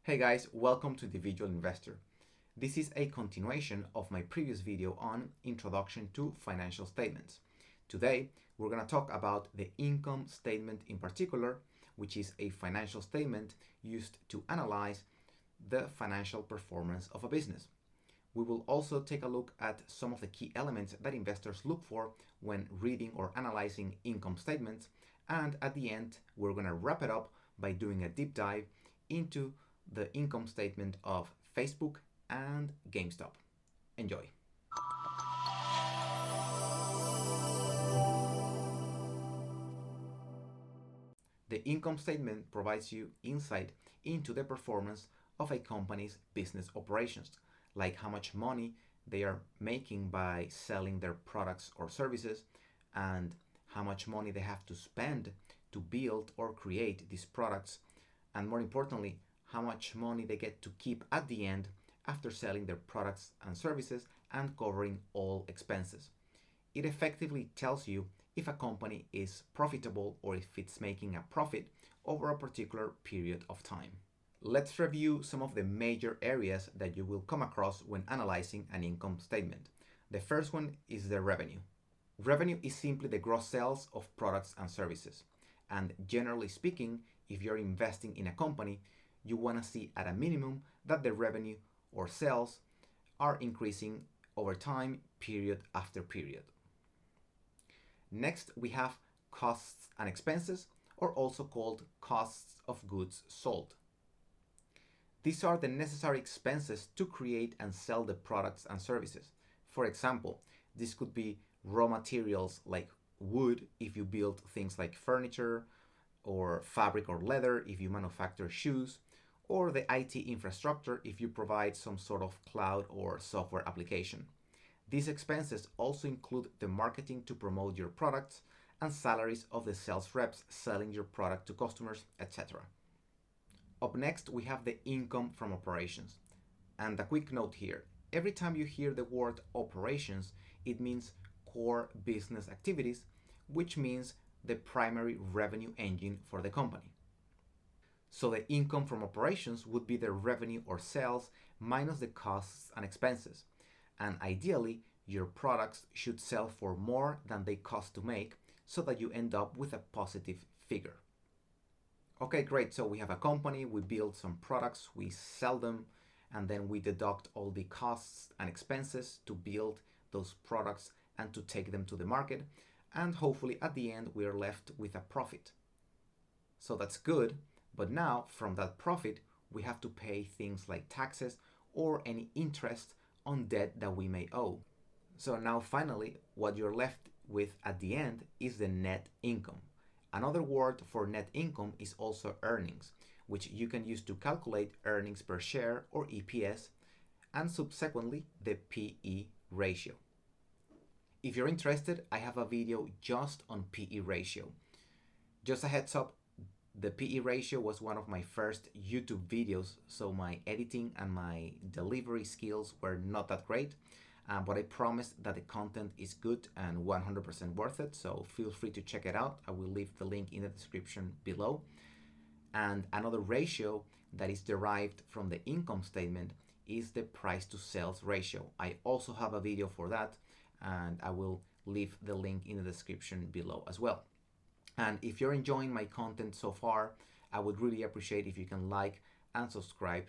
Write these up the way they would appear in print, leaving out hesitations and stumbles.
Hey guys, welcome to Individual Investor. This is a continuation of my previous video on Introduction to Financial Statements. Today, we're going to talk about the income statement in particular, which is a financial statement used to analyze the financial performance of a business. We will also take a look at some of the key elements that investors look for when reading or analyzing income statements. And at the end, we're going to wrap it up by doing a deep dive into the income statement of Facebook and GameStop. Enjoy. The income statement provides you insight into the performance of a company's business operations, like how much money they are making by selling their products or services, and how much money they have to spend to build or create these products, and more importantly, how much money they get to keep at the end after selling their products and services and covering all expenses. It effectively tells you if a company is profitable or if it's making a profit over a particular period of time. Let's review some of the major areas that you will come across when analyzing an income statement. The first one is the revenue. Revenue is simply the gross sales of products and services. And generally speaking, if you're investing in a company, you want to see at a minimum that the revenue or sales are increasing over time, period after period. Next, we have costs and expenses, or also called costs of goods sold. These are the necessary expenses to create and sell the products and services. For example, this could be raw materials like wood if you build things like furniture, or fabric or leather if you manufacture shoes, or the IT infrastructure if you provide some sort of cloud or software application. These expenses also include the marketing to promote your products and salaries of the sales reps selling your product to customers, etc. Up next, we have the income from operations. And a quick note here, every time you hear the word operations, it means core business activities, which means the primary revenue engine for the company. So the income from operations would be the revenue or sales minus the costs and expenses. And ideally, your products should sell for more than they cost to make so that you end up with a positive figure. Okay, great. So we have a company, we build some products, we sell them, and then we deduct all the costs and expenses to build those products and to take them to the market. And hopefully at the end, we are left with a profit. So that's good. But now from that profit, we have to pay things like taxes or any interest on debt that we may owe. So now finally, what you're left with at the end is the net income. Another word for net income is also earnings, which you can use to calculate earnings per share or EPS, and subsequently the PE ratio. If you're interested, I have a video just on PE ratio. Just a heads up, the PE ratio was one of my first YouTube videos, so my editing and my delivery skills were not that great, but I promised that the content is good and 100% worth it, so feel free to check it out. I will leave the link in the description below. And another ratio that is derived from the income statement is the price to sales ratio. I also have a video for that, and I will leave the link in the description below as well. And if you're enjoying my content so far, I would really appreciate if you can like and subscribe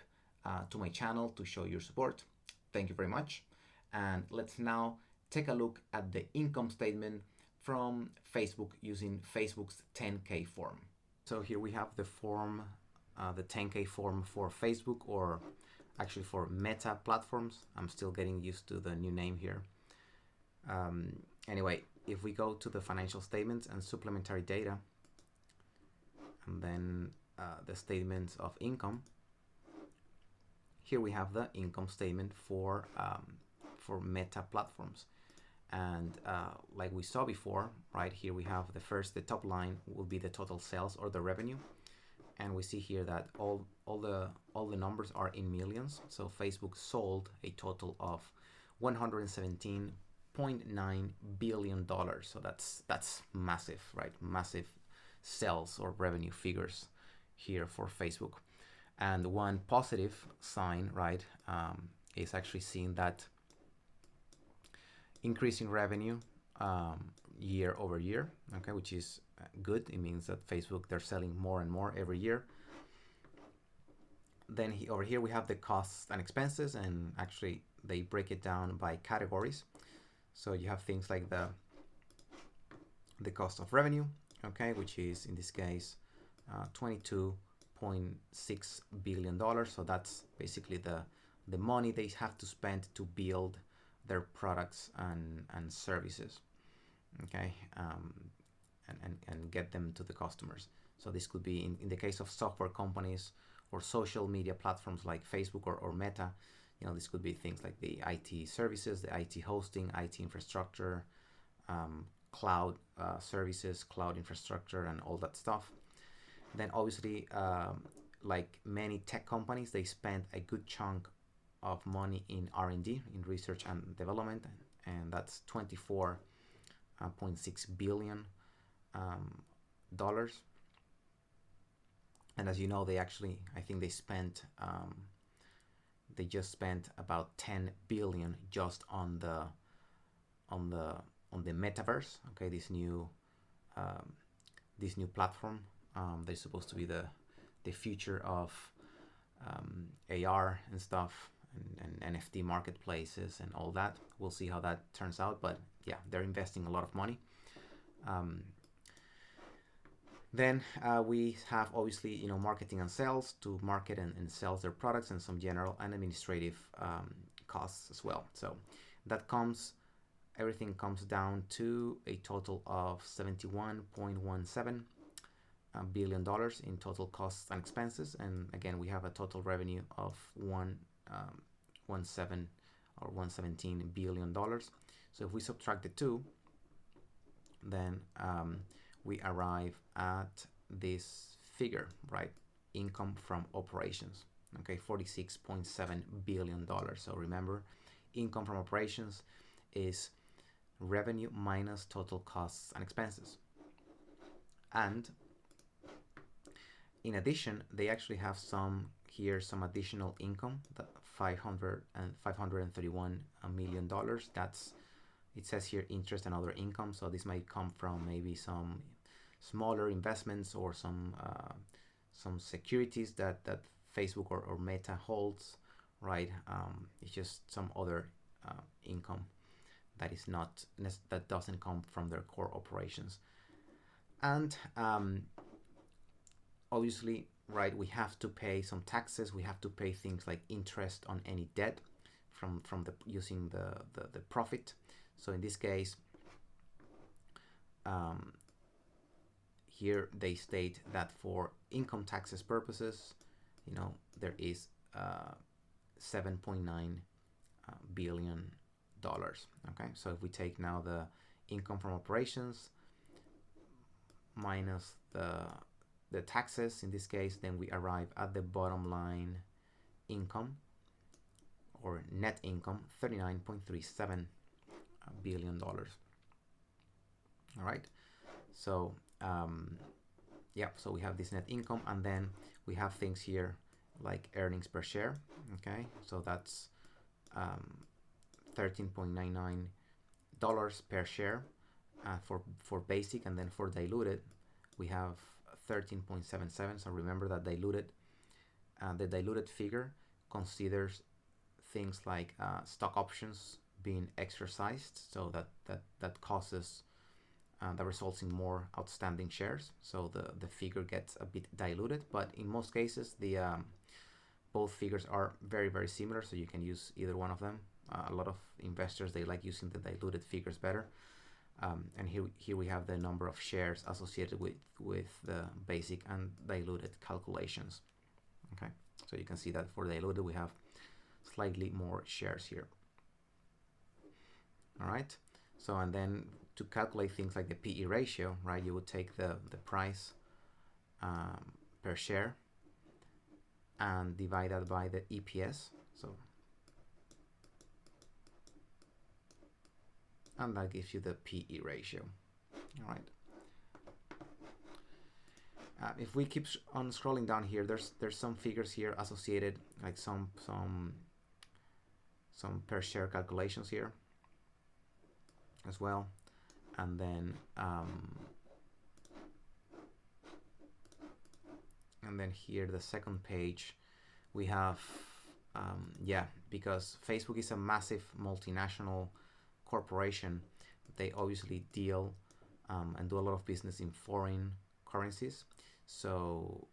to my channel to show your support. Thank you very much. And let's now take a look at the income statement from Facebook using Facebook's 10K form. So here we have the form, the 10K form for Facebook, or actually for Meta platforms. I'm still getting used to the new name here. Anyway, if we go to the financial statements and supplementary data, and then the statements of income, here we have the income statement for Meta platforms. And like we saw before, right here we have the top line will be the total sales or the revenue, and we see here that all the numbers are in millions. So Facebook sold a total of $117.9 billion. So that's massive, right? Massive sales or revenue figures here for Facebook. And one positive sign, right, is actually seeing that increasing revenue year over year, okay, which is good. It means that Facebook, they're selling more and more every year. Then over here we have the costs and expenses, and actually they break it down by categories. So you have things like the cost of revenue, okay, which is in this case $22.6 billion. So that's basically the money they have to spend to build their products and services, okay, and get them to the customers. So this could be in the case of software companies or social media platforms like Facebook or Meta. You know, this could be things like the IT services, the IT hosting, IT infrastructure, cloud services, cloud infrastructure, and all that stuff. Then obviously, like many tech companies, they spend a good chunk of money in R&D, in research and development, and that's $24.6 billion dollars. And as you know, they actually, I think they just spent about 10 billion just on the metaverse. Okay, this new platform. They're supposed to be the future of AR and stuff, and NFT marketplaces and all that. We'll see how that turns out, but yeah, they're investing a lot of money. Then we have obviously, you know, marketing and sales to market and sell their products, and some general and administrative costs as well. So that everything comes down to a total of $71.17 billion in total costs and expenses. And again, we have a total revenue of $117 billion. So if we subtract the two, then we arrive at this figure, right? Income from operations, okay, $46.7 billion. So remember, income from operations is revenue minus total costs and expenses. And in addition, they actually have some additional income, that $531 million. It says here interest and other income, so this might come from maybe some smaller investments or some securities that Facebook or Meta holds, right? It's just some other income that doesn't come from their core operations. And obviously, right, we have to pay some taxes. We have to pay things like interest on any debt from using the profit. So in this case, here they state that for income taxes purposes, you know, there is $7.9 billion. Okay, so if we take now the income from operations minus the taxes in this case, then we arrive at the bottom line income, or net income, $39.37 billion. All right, so yeah, so we have this net income, and then we have things here like earnings per share. Okay, so that's $13.99 per share for basic, and then for diluted we have 13.77. So remember that the diluted figure considers things like stock options being exercised, so that causes that results in more outstanding shares, so the figure gets a bit diluted. But in most cases, the both figures are very, very similar, so you can use either one of them. A lot of investors, they like using the diluted figures better. And here we have the number of shares associated with the basic and diluted calculations. Okay, so you can see that for diluted we have slightly more shares here. All right, so and then to calculate things like the PE ratio, right, you would take the price per share and divide that by the EPS. So, and that gives you the PE ratio. All right. If we keep on scrolling down here, there's some figures here associated, like some per share calculations here as well, and then here the second page we have yeah, because Facebook is a massive multinational corporation, they obviously deal and do a lot of business in foreign currencies. So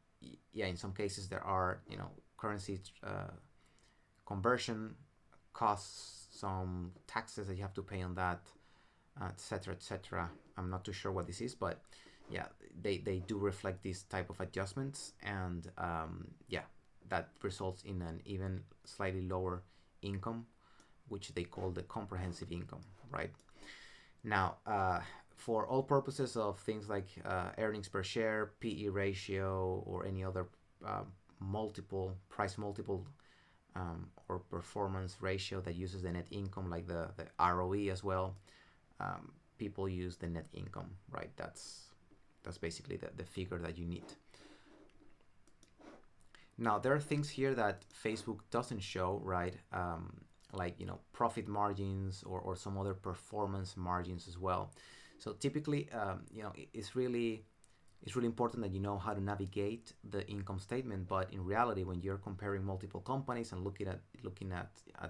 yeah, in some cases there are, you know, currency conversion costs, some taxes that you have to pay on that, etc., etc. I'm not too sure what this is, but yeah, they do reflect these type of adjustments, and yeah, that results in an even slightly lower income, which they call the comprehensive income, right? Now, for all purposes of things like earnings per share, PE ratio, or any other price multiple, or performance ratio that uses the net income, like the ROE as well, people use the net income, right? That's basically the figure that you need. Now, there are things here that Facebook doesn't show, right? Like, you know, profit margins, or some other performance margins as well. So typically, you know, it's really important that you know how to navigate the income statement. But in reality, when you're comparing multiple companies and looking at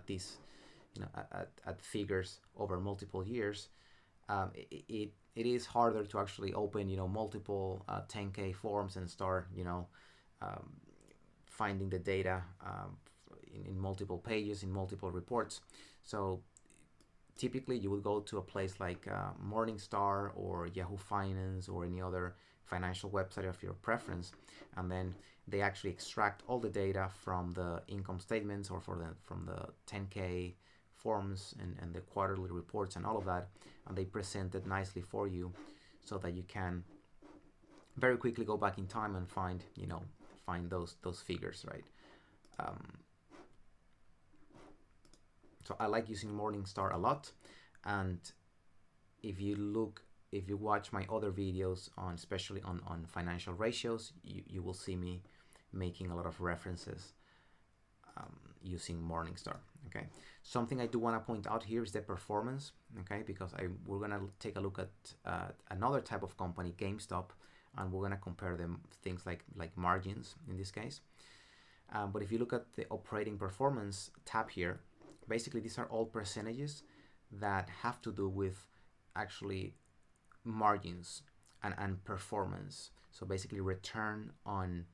this, you know, at figures over multiple years, it is harder to actually open, you know, multiple 10K forms and start, you know, finding the data in multiple pages, in multiple reports. So typically you would go to a place like Morningstar or Yahoo Finance or any other financial website of your preference, and then they actually extract all the data from the income statements, or from the 10K forms and the quarterly reports and all of that, and they present it nicely for you so that you can very quickly go back in time and find those figures, right? So I like using Morningstar a lot, and if you watch my other videos on, especially on financial ratios, you will see me making a lot of references using Morningstar. Okay, something I do want to point out here is the performance. Okay, because we're gonna take a look at another type of company, GameStop, and we're gonna compare them, things like margins in this case. But if you look at the operating performance tab here, basically these are all percentages that have to do with actually margins and performance. So basically return on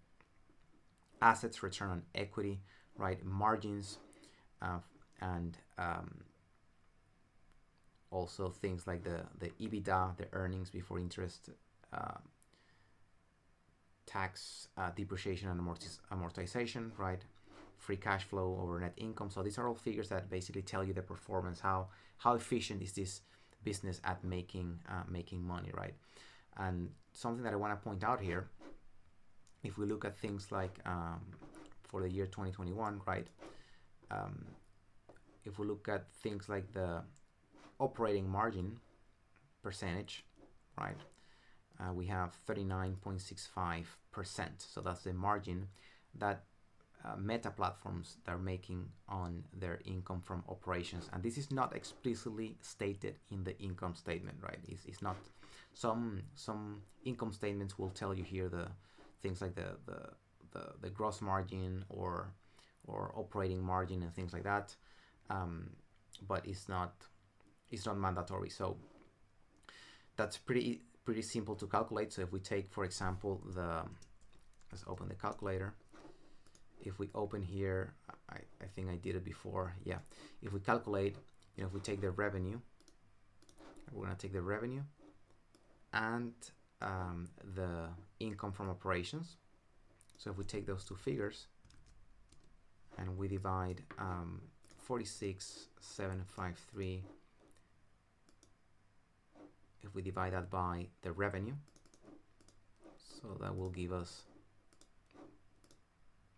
assets, return on equity, right? Margins, and also things like the EBITDA, the earnings before interest, tax, depreciation and amortization, right? Free cash flow over net income. So these are all figures that basically tell you the performance, how efficient is this business at making money, right? And something that I want to point out here, if we look at things like for the year 2021, right? If we look at things like the operating margin percentage, right? We have 39.65%. So that's the margin that Meta platforms that are making on their income from operations, and this is not explicitly stated in the income statement, right? It's not. Some income statements will tell you here the things like the gross margin or operating margin and things like that, but it's not mandatory. So that's pretty simple to calculate. So if we take, for example, let's open the calculator. If we open here, I think I did it before. Yeah, if we calculate, if we take the revenue, we're gonna take the revenue and the income from operations. So if we take those two figures and we divide 46,753, if we divide that by the revenue, so that will give us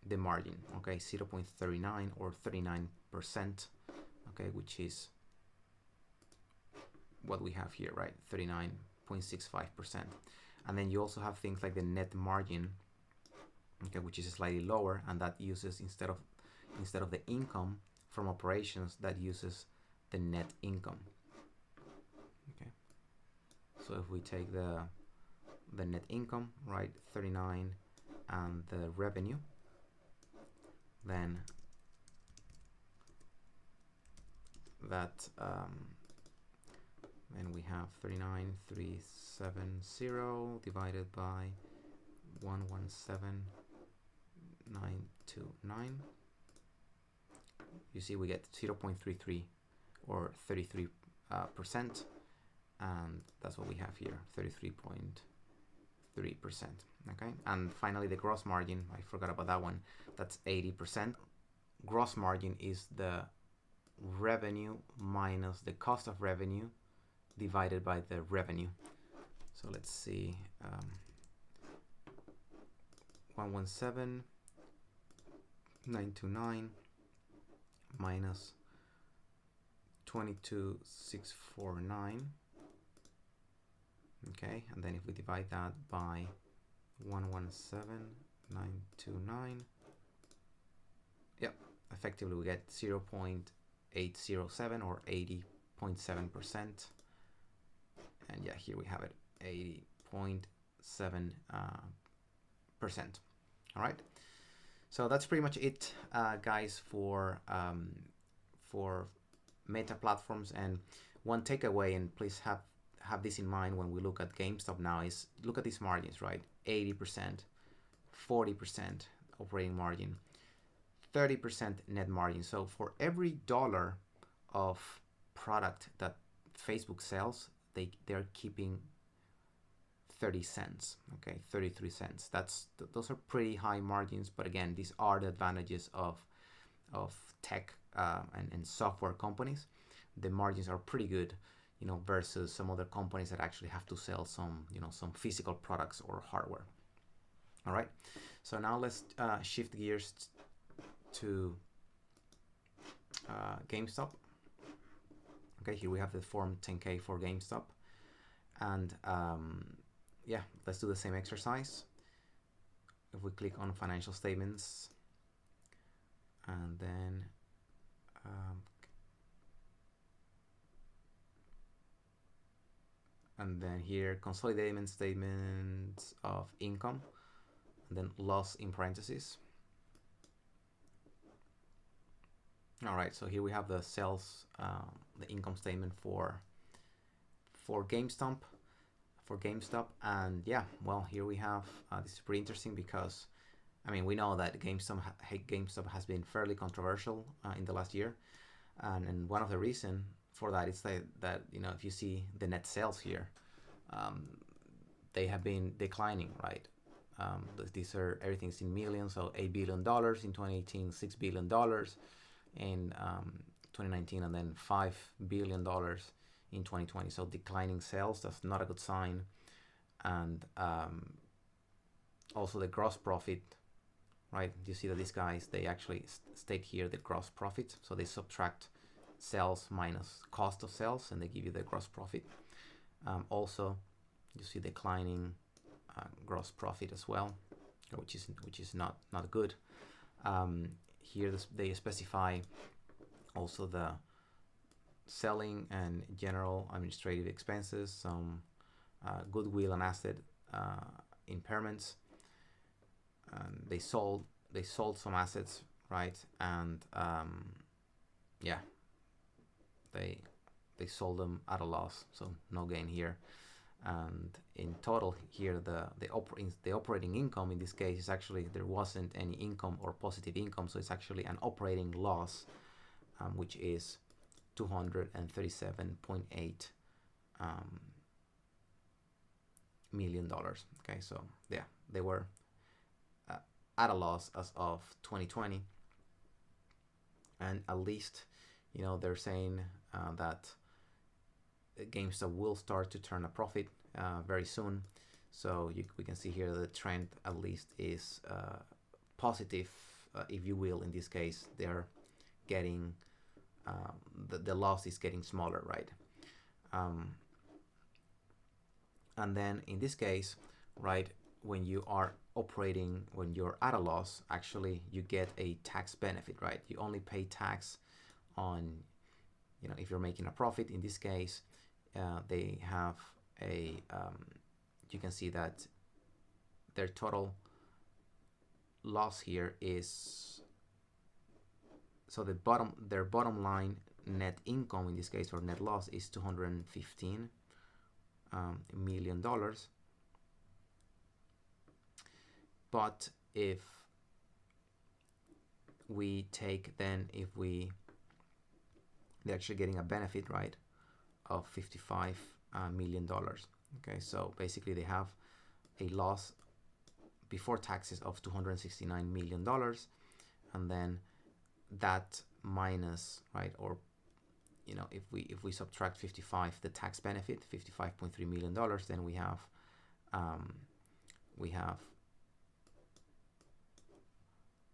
the margin, okay, 0.39 or 39%, okay, which is what we have here, right? 39.65%. And then you also have things like the net margin, okay, which is slightly lower, and that uses instead of the income from operations, that uses the net income. Okay, so if we take the net income, right, 39, and the revenue, then that then we have 39,370 divided by 117,929. You see we get 0.33 or 33%, and that's what we have here, 33.3%. Okay, and finally the gross margin, I forgot about that one, that's 80%. Gross margin is the revenue minus the cost of revenue divided by the revenue. So let's see, 117,929 minus 22,649. Okay, and then if we divide that by 117,929, yep, effectively we get 0.807 or 80.7%. And yeah, here we have it, 80.7%. All right, so that's pretty much it, guys, for meta platforms. And one takeaway, and please have this in mind when we look at GameStop now, is look at these margins, right? 80%, 40% operating margin, 30% net margin. So for every dollar of product that Facebook sells, they're keeping 30 cents, okay, 33 cents. Those are pretty high margins, but again, these are the advantages of tech and software companies. The margins are pretty good, you know, versus some other companies that actually have to sell some, you know, some physical products or hardware. All right, so now let's shift gears to GameStop. Okay, here we have the Form 10K for GameStop, and yeah, let's do the same exercise. If we click on financial statements, and then here consolidated statements of income, and then loss in parentheses. All right, so here we have the sales, the income statement for GameStop, and yeah, well, here we have this is pretty interesting because, I mean, we know that GameStop has been fairly controversial in the last year, and one of the reasons for that is that you know, if you see the net sales here, they have been declining, right? These are, everything's in millions, so $8 billion in 2018, $6 billion in 2019, and then $5 billion in 2020. So declining sales, that's not a good sign. And also the gross profit, right? You see that these guys, they actually state here the gross profit. So they subtract sales minus cost of sales, and they give you the gross profit. Also, you see declining gross profit as well, which is not good. Here they specify also the selling and general administrative expenses, some goodwill and asset impairments. They sold some assets, right? And yeah, they sold them at a loss, so no gain here. And in total here, the operating income in this case is actually, there wasn't any income or positive income, so it's actually an operating loss, which is $237.8 million. Okay, so yeah, they were at a loss as of 2020, and at least, you know, they're saying that GameStop will start to turn a profit very soon. So we can see here the trend at least is positive, if you will. In this case, they're getting the loss is getting smaller, right? And then in this case, right? When you are operating, when you're at a loss, actually you get a tax benefit, right? You only pay tax on, if you're making a profit. In this case, they have a, you can see that their total loss here is, so their bottom line net income in this case, or net loss, is $215 million. But if we take, then if we, they're actually getting a benefit, right, of $55 million. Okay, so basically they have a loss before taxes of $269 million, and then that minus, right, or if we subtract 55, the tax benefit, $55.3 million, then we have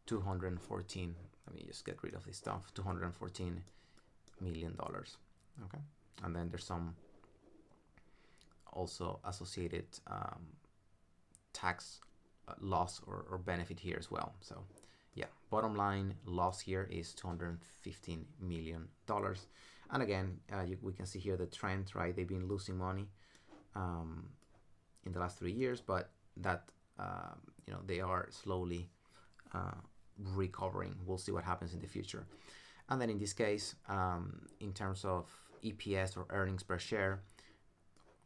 214. Let me just get rid of this stuff. $214 million. Okay, and then there's some also associated tax loss or benefit here as well. So yeah, bottom line loss here is $215 million. And again, we can see here the trend, right? They've been losing money in the last 3 years, but that they are slowly recovering. We'll see what happens in the future. And then in this case, in terms of EPS or earnings per share,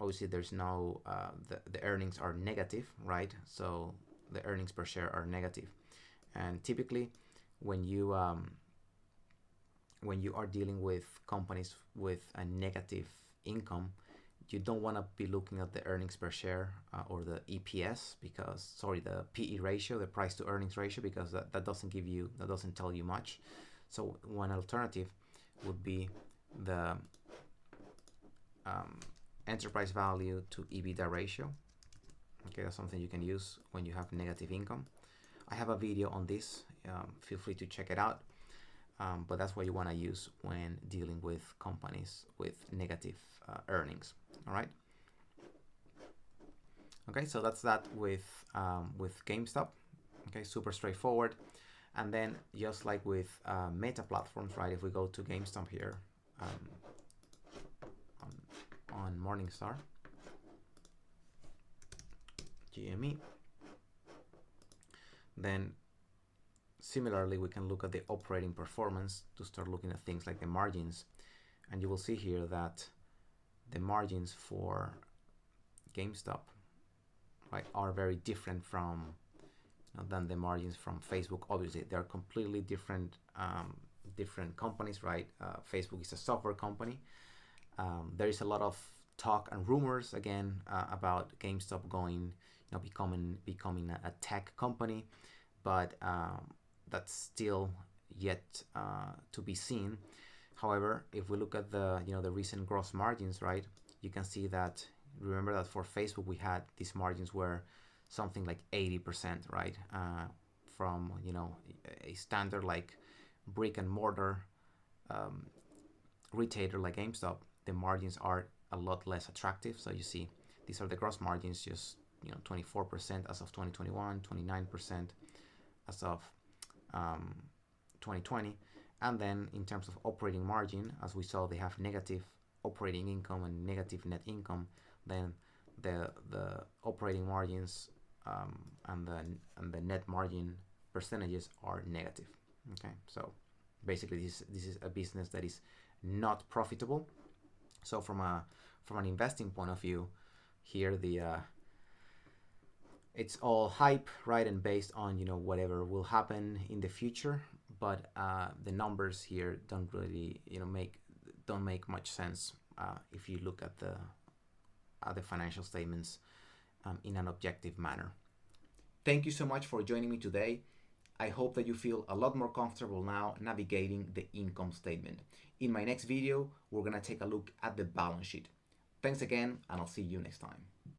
obviously there's no the earnings are negative, right? So the earnings per share are negative. And typically when you are dealing with companies with a negative income, you don't want to be looking at the earnings per share or the EPS, because the PE ratio, the price to earnings ratio, because that doesn't tell you much. So one alternative would be the enterprise value to EBITDA ratio. Okay, that's something you can use when you have negative income. I have a video on this. Feel free to check it out. But that's what you want to use when dealing with companies with negative earnings. All right. Okay, so that's that with GameStop. Okay, super straightforward. And then just like with meta platforms, right? If we go to GameStop here on Morningstar, GME, then similarly we can look at the operating performance to start looking at things like the margins, and you will see here that the margins for GameStop, right, are very different from than the margins from Facebook. Obviously, they are completely different companies, right? Facebook is a software company. There is a lot of talk and rumors again about GameStop becoming a tech company, but that's still yet to be seen. However, if we look at the recent gross margins, right, you can see that. Remember that for Facebook we had these margins were something like 80%, right? From a standard like brick and mortar retailer like GameStop, the margins are a lot less attractive. So you see, these are the gross margins, just 24% as of 2021, 29% as of 2020, and then in terms of operating margin, as we saw, they have negative operating income and negative net income. Then the operating margins and the net margin percentages are negative. Okay, so basically this is a business that is not profitable. So from an investing point of view, here it's all hype, right, and based on whatever will happen in the future, but the numbers here don't really don't make much sense if you look at the financial statements in an objective manner. Thank you so much for joining me today. I hope that you feel a lot more comfortable now navigating the income statement. In my next video, we're going to take a look at the balance sheet. Thanks again, and I'll see you next time.